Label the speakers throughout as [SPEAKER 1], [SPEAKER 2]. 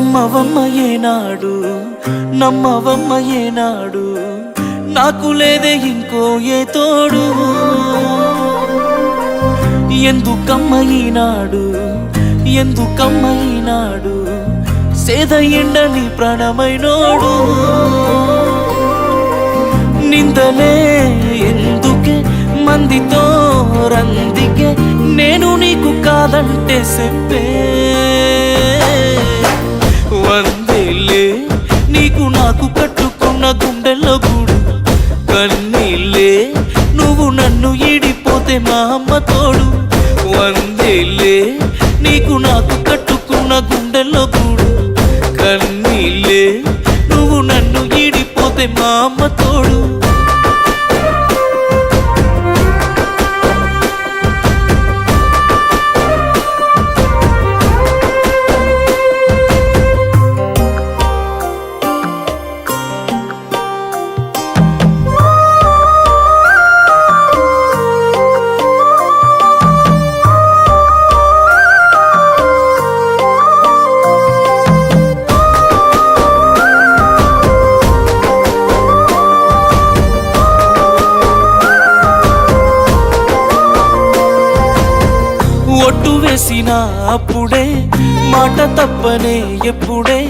[SPEAKER 1] నమ్మవమ్మ ఏనాడు నమ్మవమ్మ ఏనాడు నాకు లేదే ఇంకో ఏ తోడు ఎందుకమ్మ ఈనాడు ఎందుకమ్మ ఈనాడు సేద ఎండని ప్రాణమైనోడు నిందలే ఎందుకే మందితో రందికే నేను నీకు కాదంటే చెప్పే వందేలే నీకు నాకు కట్టుకున్న గుండెల్లో గూడు కన్నీళ్ళే నువ్వు నన్ను ఈడిపోతే మా అమ్మ తోడు వందేలే నీకు నాకు కట్టుకున్న గుండెల్లో గూడు కన్నీళ్ళే నువ్వు నన్ను ఈడిపోతే మా అమ్మ తోడు ఒట్టు వేసిన అప్పుడే మాట తప్పనే ఎప్పుడే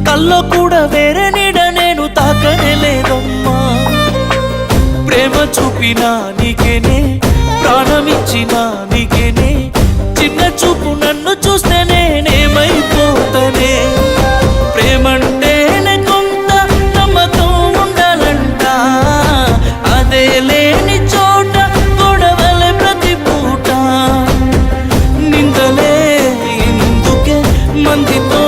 [SPEAKER 1] కల్లో కూడా వేరే నీడ నేను తాకనే లేదమ్మా ప్రేమ చూపినా నీకేనే ప్రాణమిచ్చినా నీకేనే చిన్న చూపు నన్ను చూస్తే నేనేమైపోతానే ప్రేమంటేనే కొంత నమ్మకం ఉండాలంట అదే లేని చోట గొడవలే ప్రతి పూట నిందలే ఎందుకే మందితో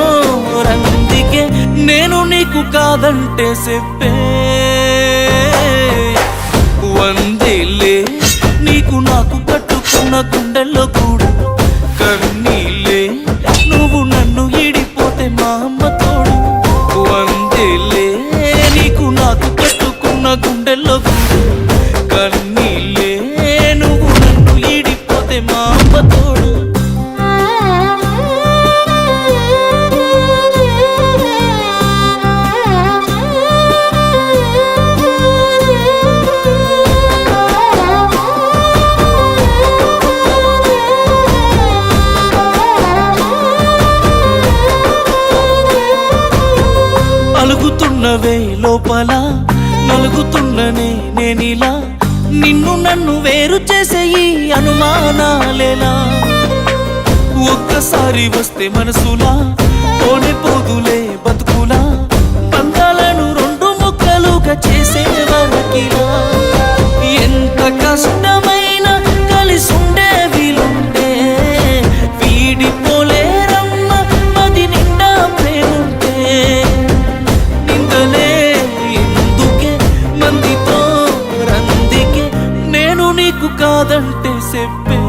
[SPEAKER 1] రందికే నేను నీకు కాదంటే చెప్పే వందేలే నీకు నాకు కట్టుకున్న గుండెల్లో గూడు కన్నీళ్ళే నువ్వు నన్ను ఈడిపోతే మా అమ్మ తోడు వందేలే నీకు నాకు కట్టుకున్న గుండెల్లో గూడు కన్నీళ్ళే నువ్వు నన్ను ఈడిపోతే మా అమ్మ తోడు అలుగుతున్నవే లోపల నలుగుతున్ననే నేనిలా నిన్ను నన్ను వేరు చేసే ఈ అనుమానాలేలా ఒక్కసారి వస్తే మనసులా పోనే పోదులే బతుకులా బంధాలను రెండు ముక్కలుగా చేసే వరకిలా ఎంత కష్టమైనా కలిసుండే వీలుంటే వీడిపోలేరమ్మ మది నిండా ప్రేముంటే నిందలే ఎందుకే మందితో రందికే నేను నీకు కాదంటే చెప్పే